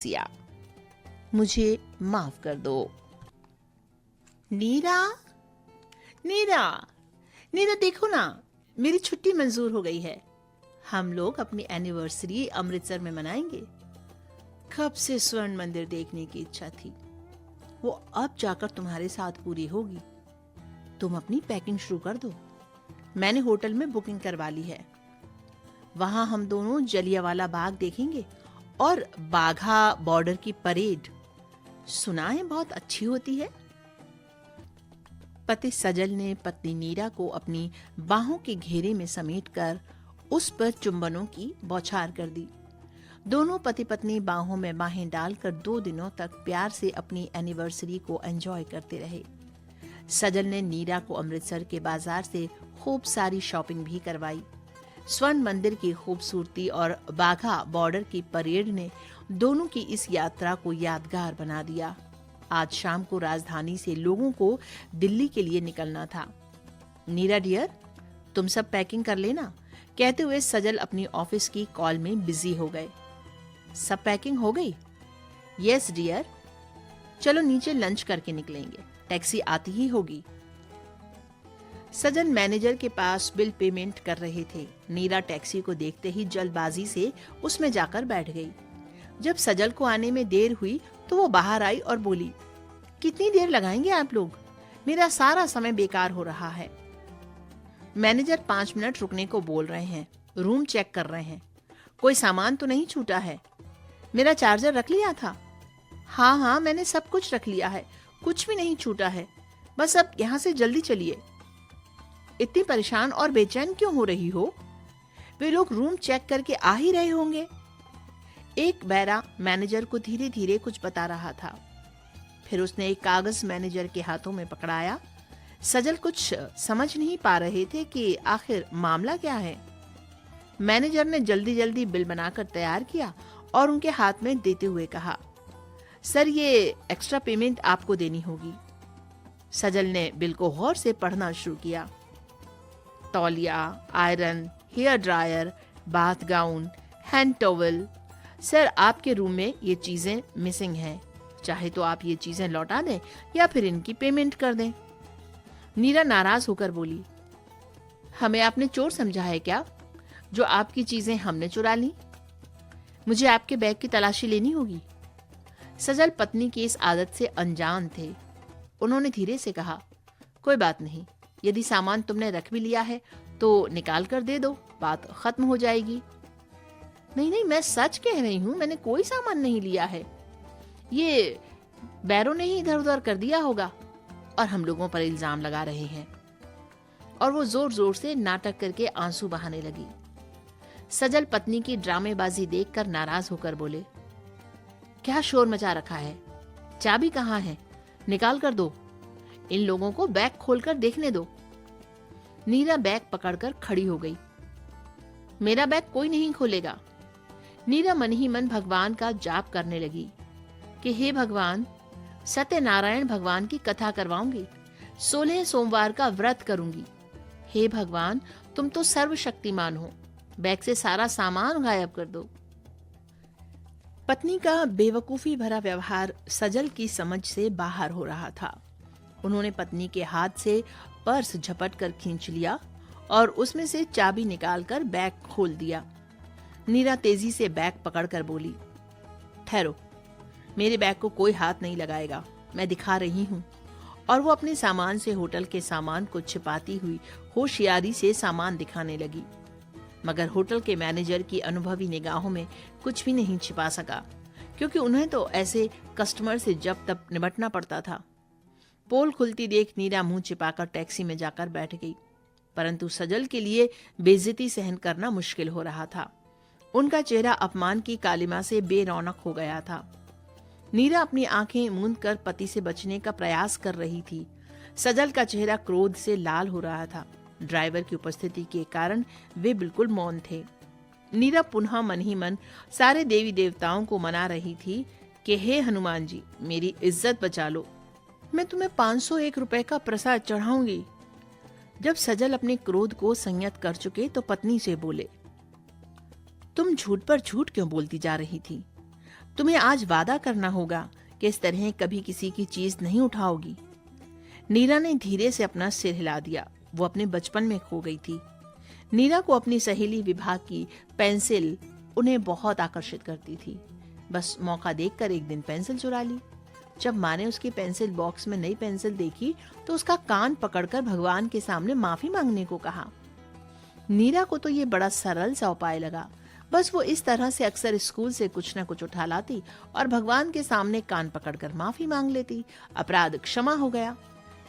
सिया, मुझे माफ कर दो। नीरा, नीरा, नीरा देखो ना, मेरी छुट्टी मंजूर हो गई है। हम लोग अपनी एनिवर्सरी अमृतसर में मनाएंगे। कब से स्वर्ण मंदिर देखने की इच्छा थी, वो अब जाकर तुम्हारे साथ पूरी होगी। तुम अपनी पैकिंग शुरू कर दो। मैंने होटल में बुकिंग करवा ली है। वहां हम दोनों जलियांवाला बाग देखेंगे और बाघा बॉर्डर की परेड। सुना है बहुत अच्छी होती है। पति सजल ने पत्नी नीरा को अपनी बाहों के घेरे में समेटकर उस पर चुंबनों की बौछार कर दी। दोनों पति पत्नी बाहों में बाहें डालकर 2 दिनों तक प्यार से अपनी एनिवर्सरी को एंजॉय करते रहे। सजल ने नीरा को अमृतसर के बाजार से खूब सारी शॉपिंग भी करवाई। स्वर्ण मंदिर की खूबसूरती और बाघा बॉर्डर की परेड ने दोनों की इस यात्रा को यादगार बना दिया। आज शाम को राजधानी से लोगों को दिल्ली के लिए निकलना था। नीरा डियर, तुम सब पैकिंग कर लेना, कहते हुए सजल अपनी ऑफिस की कॉल में बिजी हो गए। सब पैकिंग हो गई? Yes dear. चलो नीचे लंच करके निकलेंगे, टैक्सी आती ही होगी। सजल मैनेजर के पास बिल पेमेंट कर रहे थे। नीरा टैक्सी को देखते ही जल्दबाजी से उसमें जाकर बैठ गई। जब सजल को आने में देर हुई तो वो बाहर आई और बोली, कितनी देर लगाएंगे आप लोग? मेरा सारा समय बेकार हो रहा है। मैनेजर 5 मिनट रुकने को बोल रहे हैं, रूम चेक कर रहे हैं। कोई सामान तो नहीं छूटा है? मेरा चार्जर रख लिया था? हाँ, मैंने सब कुछ रख लिया है, कुछ भी नहीं छूटा है। बस अब यहाँ से जल्दी चलिए। इतनी परेशान और बेचैन क्यों हो रही हो? वे लोग रूम चेक करके आ ही रहे होंगे। एक बैरा मैनेजर को धीरे धीरे कुछ बता रहा था। फिर उसने एक कागज मैनेजर के हाथों में पकड़ाया। सजल कुछ समझ नहीं पा रहे थे कि आखिर मामला क्या है। मैनेजर ने जल्दी जल्दी बिल बनाकर तैयार किया और उनके हाथ में देते हुए कहा, सर ये एक्स्ट्रा पेमेंट आपको देनी होगी। सजल ने बिल को गौर से पढ़ना शुरू किया। तौलिया, iron, hair dryer, bath gown, hand towel. Sir आपके रूम में ये चीजें मिसिंग हैं। चाहे तो आप ये चीजें लौटा दें या फिर इनकी पेमेंट कर दें। नीरा नाराज होकर बोली, हमें आपने चोर समझा है क्या, जो आपकी चीजें हमने चुरा ली? मुझे आपके बैग की तलाशी लेनी होगी। सजल पत्नी की इस आदत से अनजान थे। उन्होंने धीरे से कहा, कोई बात नहीं, यदि सामान तुमने रख भी लिया है तो निकाल कर दे दो, बात खत्म हो जाएगी। नहीं, मैं सच कह रही हूं, मैंने कोई सामान नहीं लिया है। ये बैरों ने ही इधर उधर कर दिया होगा और हम लोगों पर इल्जाम लगा रहे हैं। और वो जोर जोर से नाटक करके आंसू बहाने लगी। सजल पत्नी की ड्रामेबाजी देखकर नाराज होकर बोले, क्या शोर मचा रखा है? चाबी कहाँ है? निकाल कर दो। इन लोगों को बैग खोलकर देखने दो। नीरा बैग पकड़कर खड़ी हो गई। मेरा बैग कोई नहीं खोलेगा। नीरा मन ही मन भगवान का जाप करने लगी कि हे भगवान, सत्यनारायण भगवान की कथा करवाऊंगी, 16 सोमवार का व्रत करूंगी। हे भगवान, तुम तो सर्वशक्तिमान हो, बैग से सारा सामान गायब कर दो। पत्नी का बेवकूफी भरा व्यवहार सजल की समझ से बाहर हो रहा था। उन्होंने पत्नी के हाथ से पर्स झपट कर खींच लिया और उसमें से चाबी निकालकर बैग खोल दिया। नीरा तेजी से बैग पकड़कर बोली, ठहरो, मेरे बैग को कोई हाथ नहीं लगाएगा, मैं दिखा रही हूँ। और वो अपने सामान से होटल के सामान को छिपाती हुई होशियारी से सामान दिखाने लगी। मगर होटल के मैनेजर की अनुभवी निगाहों में कुछ भी नहीं छिपा सका, क्योंकि उन्हें तो ऐसे कस्टमर से जब तब निपटना पड़ता था। पोल खुलती देख नीरा मुंह छिपाकर टैक्सी में जाकर बैठ गई, परंतु सजल के लिए बेइज्जती सहन करना मुश्किल हो रहा था। उनका चेहरा अपमान की कालिमा से बेरौनक हो गया था। नीरा अपनी आंखें मूंद कर पति से बचने का प्रयास कर रही थी। सजल का चेहरा क्रोध से लाल हो रहा था। ड्राइवर की उपस्थिति के कारण वे बिल्कुल मौन थे। नीरा पुनः मन ही मन सारे देवी देवताओं को मना रही थी कि हे हनुमान जी, मेरी इज्जत बचा लो, मैं तुम्हें 501 रुपए का प्रसाद चढ़ाऊंगी। जब सजल अपने क्रोध को संयत कर चुके तो पत्नी से बोले, तुम झूठ पर झूठ क्यों बोलती जा रही थी? तुम्हें आज वादा करना होगा कि इस तरह कभी किसी की चीज नहीं उठाओगी। नीरा ने धीरे से अपना सिर हिला दिया। वो अपने बचपन में खो गई थी। नीरा को अपनी सहेली विभा की पेंसिल उन्हें बहुत आकर्षित करती थी। बस मौका देखकर एक दिन पेंसिल चुरा ली। जब माँ ने उसकी पेंसिल बॉक्स में नई पेंसिल देखी तो उसका कान पकड़कर भगवान के सामने माफी मांगने को कहा। नीरा को तो ये बड़ा सरल सा उपाय लगा। बस वो इस तरह से अक्सर स्कूल से कुछ न कुछ उठा लाती और भगवान के सामने कान पकड़कर माफी मांग लेती। अपराध क्षमा हो गया।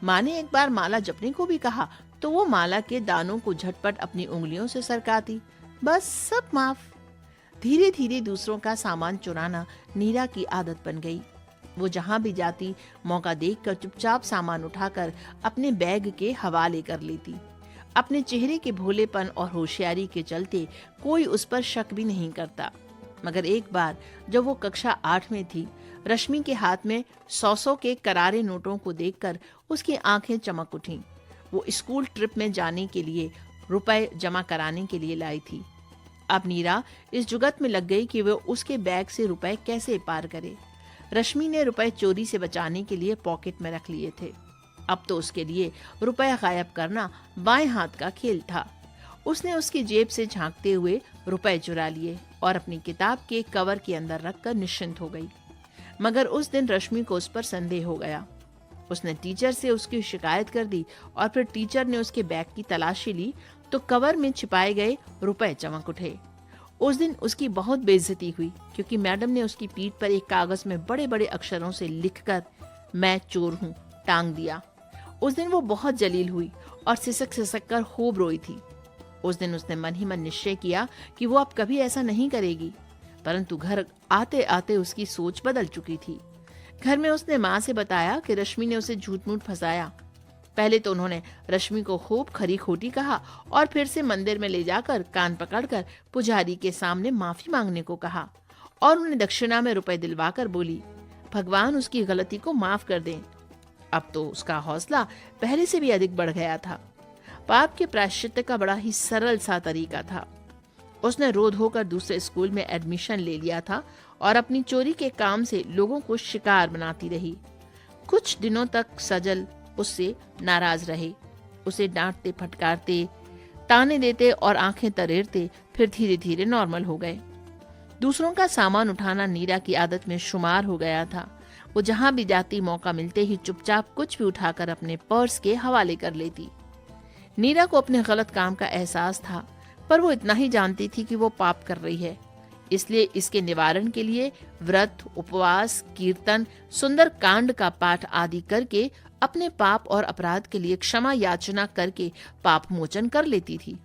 माँ ने एक बार माला जपने को भी कहा तो वो माला के दानों को झटपट अपनी उंगलियों से सरकाती। बस सब माफ। धीरे धीरे दूसरों का सामान चुराना नीरा की आदत बन गई। वो जहां भी जाती मौका देखकर चुपचाप सामान उठाकर अपने बैग के हवाले कर लेती। अपने चेहरे के भोलेपन और होशियारी के चलते कोई उस पर शक भी नहीं करता। मगर एक बार जब वो कक्षा 8 में थी, रश्मि के हाथ में 100 के करारे नोटों को देखकर उसकी आंखें चमक उठीं। वो स्कूल ट्रिप में जाने के लिए रुपए जमा कराने के लिए लाई थी। अब नीरा इस जुगत में लग गई कि वो उसके बैग से रुपए कैसे पार करे। रश्मि ने रुपए चोरी से बचाने के लिए पॉकेट में रख लिए थे। अब तो उसके लिए रुपया गायब करना बाएं हाथ का खेल था। उसने उसकी जेब से झांकते हुए रुपए चुरा लिए और अपनी किताब के कवर के अंदर रखकर निश्चिंत हो गई। मगर उस दिन रश्मि को उस पर संदेह हो गया। उसने टीचर से उसकी शिकायत कर दी और फिर टीचर ने उसके बैग की तलाशी ली तो कवर में छिपाए गए रुपए चमक उठे। उस दिन उसकी बहुत बेइज्जती हुई क्योंकि मैडम ने उसकी पीठ पर एक कागज में बड़े बड़े अक्षरों से लिखकर मैं चोर हूँ टांग दिया। उस दिन वो बहुत जलील हुई और सिसक सिसक कर खूब रोई थी। उस दिन उसने मन ही मन निश्चय किया कि वो अब कभी ऐसा नहीं करेगी। परंतु घर आते आते उसकी सोच बदल चुकी थी। घर में उसने माँ से बताया कि रश्मि ने उसे झूठ मूठ फंसाया। पहले तो उन्होंने रश्मि को खूब खरी खोटी कहा और फिर से मंदिर में ले जाकर कान पकड़कर पुजारी के सामने माफी मांगने को कहा और उन्हें दक्षिणा में रुपए दिलवाकर बोली, भगवान उसकी गलती को माफ कर दें। अब तो उसका हौसला पहले से भी अधिक बढ़ गया था। पाप के प्रायश्चित का बड़ा ही सरल सा तरीका था। उसने रो धोकर दूसरे स्कूल में एडमिशन ले लिया था और अपनी चोरी के काम से लोगों को शिकार बनाती रही। कुछ दिनों तक सजल उससे नाराज रहे, उसे डांटते फटकारते ताने देते और आंखें तरेरते, फिर धीरे धीरे नॉर्मल हो गए। दूसरों का सामान उठाना नीरा की आदत में शुमार हो गया था। वो जहां भी जाती मौका मिलते ही चुपचाप कुछ भी उठाकर अपने पर्स के हवाले कर लेती। नीरा को अपने गलत काम का एहसास था, पर वो इतना ही जानती थी कि वो पाप कर रही है। इसलिए इसके निवारण के लिए व्रत, उपवास, कीर्तन, सुंदर कांड का पाठ आदि करके अपने पाप और अपराध के लिए क्षमा याचना करके पाप मोचन कर लेती थी।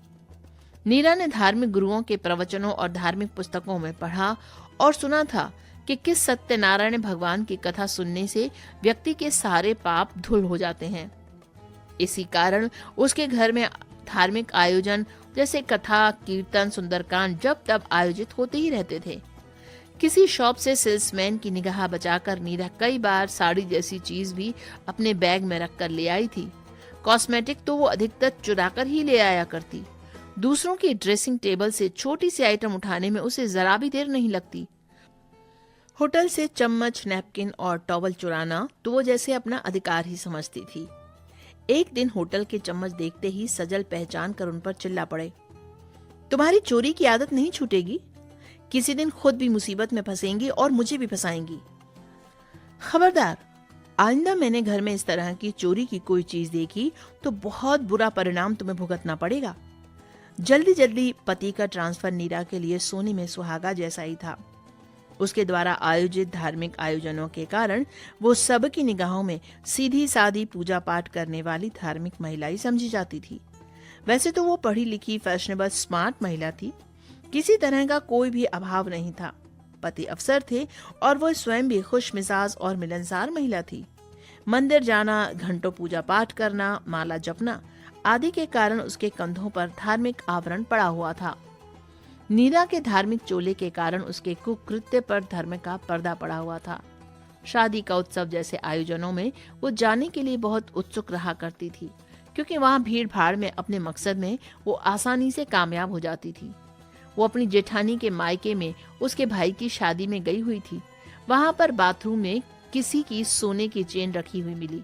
नीरा ने धार्मिक गुरुओं के प्रवचनों और धार्मिक पुस्तकों में पढ़ा और सुना था कि किस सत्यनारायण भगवान की कथा सुनने से व्यक्ति के सारे पाप धुल हो जाते हैं। इसी कारण उसके घर में धार्मिक आयोजन जैसे कथा, कीर्तन, सुंदरकांड जब तब आयोजित होते ही रहते थे। किसी शॉप से सेल्समैन की निगाह बचाकर नीरा कई बार साड़ी जैसी चीज भी अपने बैग में रखकर ले आई थी। कॉस्मेटिक तो वो अधिकतर चुराकर ही ले आया करती। दूसरों की ड्रेसिंग टेबल से छोटी सी आइटम उठाने में उसे जरा भी देर नहीं लगती। होटल से चम्मच, नैपकिन और टॉवल चुराना तो वो जैसे अपना अधिकार ही समझती थी। एक दिन होटल के चम्मच देखते ही सजल पहचान कर उन पर चिल्ला पड़े, तुम्हारी चोरी की आदत नहीं छूटेगी। किसी दिन खुद भी मुसीबत में फंसेंगी और मुझे भी फंसाएंगी। खबरदार, आइंदा मैंने घर में इस तरह की चोरी की कोई चीज देखी तो बहुत बुरा परिणाम तुम्हें भुगतना पड़ेगा। जल्दी जल्दी पति का ट्रांसफर नीरा के लिए सोने में सुहागा जैसा ही था। उसके द्वारा आयोजित धार्मिक आयोजनों के कारण वो सबकी निगाहों में सीधी सादी पूजा पाठ करने वाली धार्मिक महिला ही समझी जाती थी। वैसे तो वो पढ़ी लिखी, फैशनेबल, स्मार्ट महिला थी। किसी तरह का कोई भी अभाव नहीं था। पति अफसर थे और वो स्वयं भी खुश मिजाज और मिलनसार महिला थी। मंदिर जाना, घंटों पूजा पाठ करना, माला जपना आदि के कारण उसके कंधों पर धार्मिक आवरण पड़ा हुआ था। नीरा के धार्मिक चोले के कारण उसके कुकृत्य पर धर्म का पर्दा पड़ा हुआ था। शादी का उत्सव जैसे आयोजनों में वो जाने के लिए बहुत उत्सुक रहा करती थी, क्योंकि वहां भीड़ भाड़ में अपने मकसद में वो आसानी से कामयाब हो जाती थी। वो अपनी जेठानी के मायके में उसके भाई की शादी में गई हुई थी, वहां पर बाथरूम में किसी की सोने की चेन रखी हुई मिली।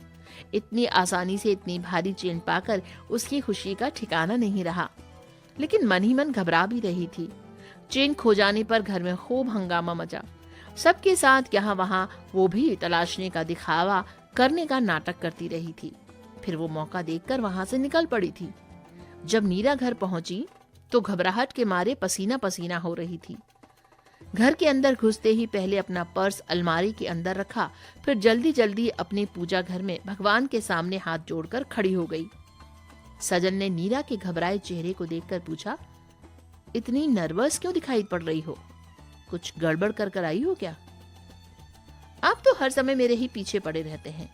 इतनी आसानी से इतनी भारी चेन पाकर उसकी खुशी का ठिकाना नहीं रहा, लेकिन मन ही मन घबरा भी रही थी। चेन खो जाने पर घर में खूब हंगामा मचा। सबके साथ यहाँ वहां वो भी तलाशने का दिखावा करने का नाटक करती रही थी। फिर वो मौका देखकर वहां से निकल पड़ी थी। जब नीरा घर पहुंची तो घबराहट के मारे पसीना पसीना हो रही थी। घर के अंदर घुसते ही पहले अपना पर्स अलमारी के अंदर रखा, फिर जल्दी जल्दी अपने पूजा घर में भगवान के सामने हाथ जोड़कर खड़ी हो गई। सजल ने नीरा के घबराए चेहरे को देखकर पूछा, इतनी नर्वस क्यों दिखाई पड़ रही हो? कुछ गड़बड़ कर आई हो क्या? आप तो हर समय मेरे ही पीछे पड़े रहते हैं,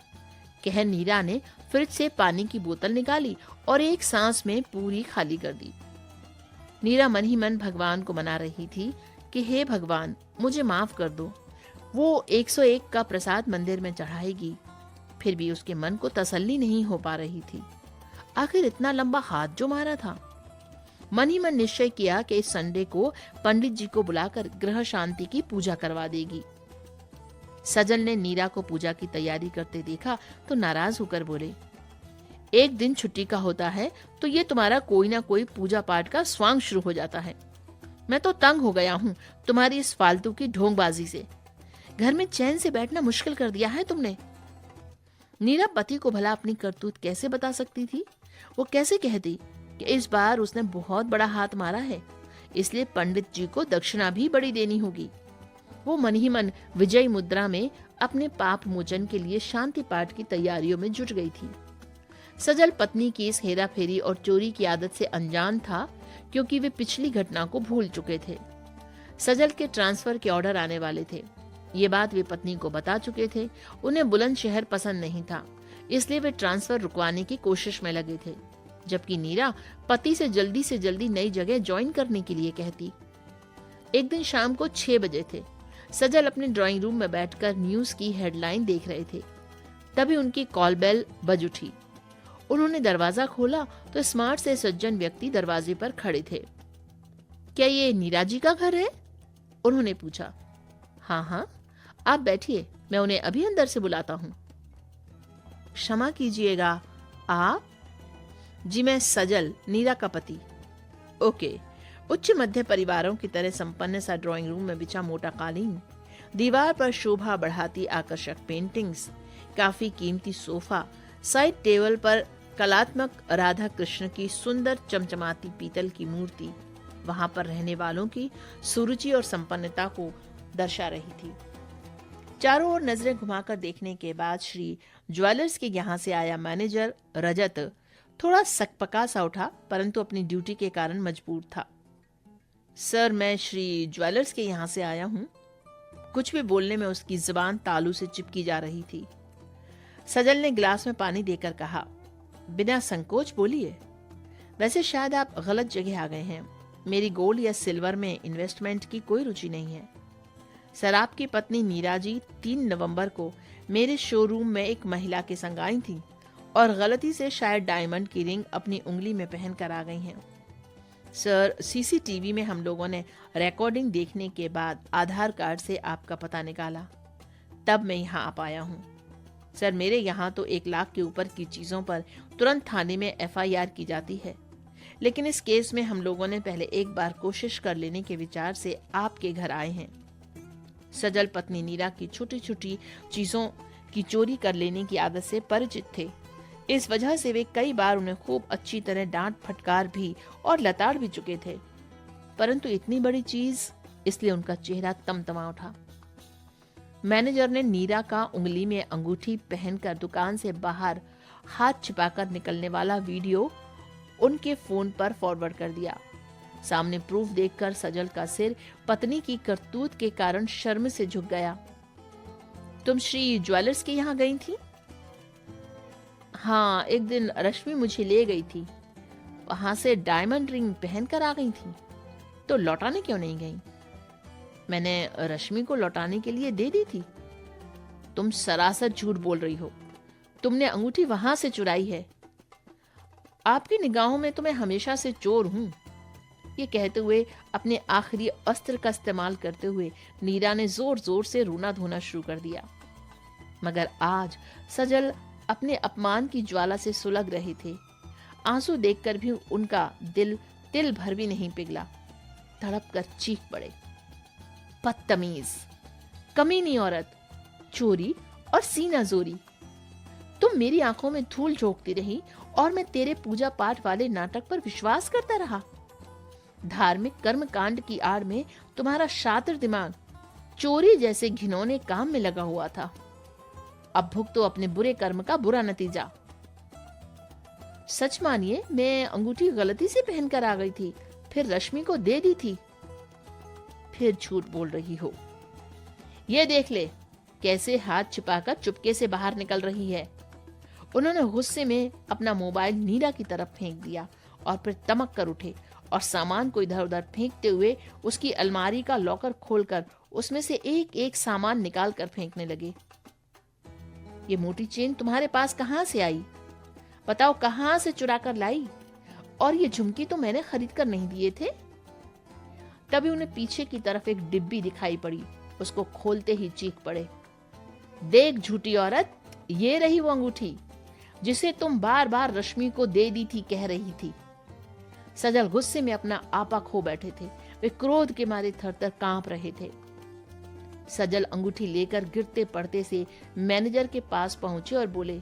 कह नीरा ने फ्रिज से पानी की बोतल निकाली और एक सांस में पूरी खाली कर दी। नीरा मन ही मन भगवान को मना रही थी कि हे भगवान, मुझे माफ कर दो। वो 101 का प्रसाद मंदिर में चढ़ाएगी। फिर भी उसके मन को तसल्ली नहीं हो पा रही थी। आखिर इतना लंबा हाथ जो मारा था। मन ही मन निश्चय किया कि इस संडे को पंडित जी को बुलाकर ग्रह शांति की पूजा करवा देगी। सजल ने नीरा को पूजा की तैयारी करते देखा तो नाराज होकर बोले, एक दिन छुट्टी का होता है तो ये तुम्हारा कोई ना कोई पूजा पाठ का स्वांग शुरू हो जाता है। मैं तो तंग हो गया हूँ तुम्हारी इस फालतू की ढोंगबाजी से। घर में चैन से बैठना मुश्किल कर दिया है तुमने। नीरा पति को भला अपनी करतूत कैसे बता सकती थी? वो कैसे कहती कि इस बार उसने बहुत बड़ा हाथ मारा है, इसलिए पंडित जी को दक्षिणा भी बड़ी देनी होगी। वो मन ही मन विजय मुद्रा में अपने पाप मोचन के लिए शांति पाठ की तैयारियों में जुट गई थी। सजल पत्नी की इस हेरा फेरी और चोरी की आदत से अनजान था, क्योंकि वे पिछली घटना को भूल चुके थे। सजल के ट्रांसफर के ऑर्डर आने वाले थे। ये बात वे पत्नी को बता चुके थे। उन्हें बुलंदशहर पसंद नहीं था, इसलिए वे ट्रांसफर रुकवाने की कोशिश में लगे थे, जबकि नीरा पति से जल्दी नई जगह ज्वाइन करने के लिए कहती। एक दिन शाम को 6 बजे थे। सजल अपने ड्राइंग रूम में बैठकर न्यूज की हेडलाइन देख रहे थे। तभी उनकी कॉल बेल बज उठी। उन्होंने दरवाजा खोला तो स्मार्ट से सज्जन व्यक्ति दरवाजे पर खड़े थे। क्या ये नीरा जी का घर है? उन्होंने पूछा। हाँ, आप बैठिए, मैं उन्हें अभी अंदर से बुलाता हूँ। क्षमा कीजिएगा, आप? जी मैं सजल, नीरा का पति। ओके। उच्च मध्य परिवारों की तरह संपन्न सा ड्राइंग रूम में बिछा मोटा कालीन, दीवार पर शोभा बढ़ाती आकर्षक पेंटिंग्स, काफी कीमती सोफा, साइड टेबल पर कलात्मक राधा कृष्ण की सुंदर चमचमाती पीतल की मूर्ति वहां पर रहने वालों की सुरुचि और संपन्नता को दर्शा रही थी। चारों ओर नजरें घुमाकर देखने के बाद श्री ज्वेलर्स के यहाँ से आया मैनेजर रजत थोड़ा सकपका सा उठा, परंतु अपनी ड्यूटी के कारण मजबूर था। सर, मैं श्री ज्वेलर्स के यहाँ से आया हूँ। कुछ भी बोलने में उसकी जुबान तालू से चिपकी जा रही थी। सजल ने गिलास में पानी देकर कहा, बिना संकोच बोलिए। वैसे शायद आप गलत जगह आ गए हैं। मेरी गोल्ड या सिल्वर में इन्वेस्टमेंट की कोई रुचि नहीं है। सर, आपकी पत्नी नीरा जी 3 नवंबर को मेरे शोरूम में एक महिला के संग आई थी और गलती से शायद डायमंड की रिंग अपनी उंगली में पहन कर आ गई हैं। सर, सीसीटीवी में हम लोगों ने रिकॉर्डिंग देखने के बाद आधार कार्ड से आपका पता निकाला, तब मैं यहाँ आ पाया हूँ। सर, मेरे यहाँ तो 1 लाख के ऊपर की चीजों पर तुरंत थाने में FIR की जाती है, लेकिन इस केस में हम लोगों ने पहले एक बार कोशिश कर लेने के विचार से आपके घर आए हैं। सजल पत्नी नीरा की छोटी छोटी चीजों की चोरी कर लेने की आदत से परिचित थे। इस वजह से वे कई बार उन्हें खूब अच्छी तरह डांट फटकार भी और लताड़ भी चुके थे, परंतु इतनी बड़ी चीज, इसलिए उनका चेहरा तमतमा उठा। मैनेजर ने नीरा का उंगली में अंगूठी पहनकर दुकान से बाहर हाथ छिपाकर निकलने वाला वीडियो उनके फोन पर फॉरवर्ड कर दिया। सामने प्रूफ देखकर सजल का सिर पत्नी की करतूत के कारण शर्म से झुक गया। तुम श्री ज्वेलर्स के यहाँ गई थी? हाँ, एक दिन रश्मि मुझे ले गई थी। वहां से डायमंड रिंग पहनकर आ गई थी, तो लौटाने क्यों नहीं गई? मैंने रश्मि को लौटाने के लिए दे दी थी। तुम सरासर झूठ बोल रही हो। तुमने अंगूठी वहां से चुराई है। आपकी निगाहों में तो मैं हमेशा से चोर हूं। ये कहते हुए अपने आखिरी अस्त्र का इस्तेमाल करते हुए नीरा ने जोर जोर से रोना धोना शुरू कर दिया। मगर आज सजल अपने अपमान की ज्वाला से सुलग रहे थे। आंसू देखकर भी उनका दिल तिल भर भी नहीं पिघला। तड़प कर चीख पड़े, बदतमीज, कमीनी औरत, चोरी और सीना जोरी। तुम मेरी आंखों में धूल झोंकती रही और मैं तेरे पूजा पाठ वाले नाटक पर विश्वास करता रहा। धार्मिक कर्म कांड की आड़ में तुम्हारा शातिर दिमाग चोरी जैसे घिनौने काम में लगा हुआ था। अब भुगतो अपने बुरे कर्म का बुरा नतीजा। सच मानिए, मैं अंगूठी गलती से पहनकर आ गई थी, फिर रश्मि को दे दी थी। फिर झूठ बोल रही हो। ये देख ले कैसे हाथ छिपाकर चुपके से बाहर निकल रही है। उन्होंने गुस्से में अपना मोबाइल नीरा की तरफ फेंक दिया और फिर तमक कर उठे और सामान को इधर उधर फेंकते हुए उसकी अलमारी का लॉकर खोलकर उसमें से एक एक सामान निकाल कर फेंकने लगे। ये मोटी चेन तुम्हारे पास कहां से आई? बताओ, कहां से चुरा कर लाई? और ये झुमकी तो मैंने खरीद कर नहीं दिए थे। तभी उन्हें पीछे की तरफ एक डिब्बी दिखाई पड़ी। उसको खोलते ही चीख पड़े, देख झूठी औरत, ये रही वो अंगूठी जिसे तुम बार बार रश्मि को दे दी थी कह रही थी। सजल गुस्से में अपना आपा खो बैठे थे। वे क्रोध के मारे थरथर कांप रहे थे। सजल अंगूठी लेकर गिरते पड़ते से मैनेजर के पास पहुंचे और बोले,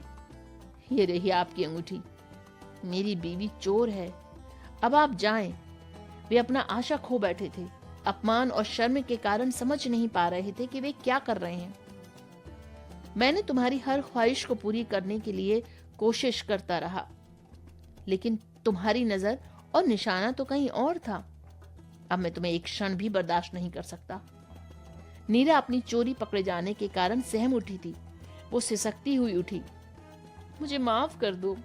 ये रही आपकी अंगूठी। मेरी बीवी चोर है, अब आप जाएं। वे अपना आशा खो बैठे थे। अपमान और शर्म के कारण समझ नहीं पा रहे थे कि वे क्या कर रहे हैं। मैंने तुम्हारी हर ख्वाहिश को पूरी करने के लिए कोशिश करता रहा, लेकिन तुम्हारी नजर और निशाना तो कहीं और था। अब मैं तुम्हें एक क्षण भी बर्दाश्त नहीं कर सकता। नीरा अपनी चोरी पकड़े जाने के कारण सहम उठी थी। वो सिसकती हुई उठी, मुझे माफ कर दो,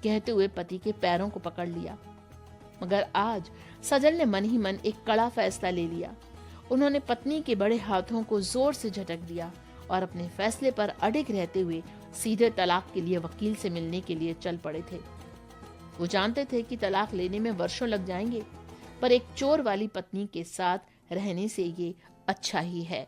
कहते हुए पति के पैरों को पकड़ लिया। मगर आज सजल ने मन ही मन एक कड़ा फैसला ले लिया। उन्होंने पत्नी के बड़े हाथों को जोर से झटक दिया और अपने फैसले पर अडिग रहते हुए सीधे तलाक के लिए वकील से मिलने के लिए चल पड़े थे। वो जानते थे कि तलाक लेने में वर्षों लग जाएंगे, पर एक चोर वाली पत्नी के साथ रहने से ये अच्छा ही है।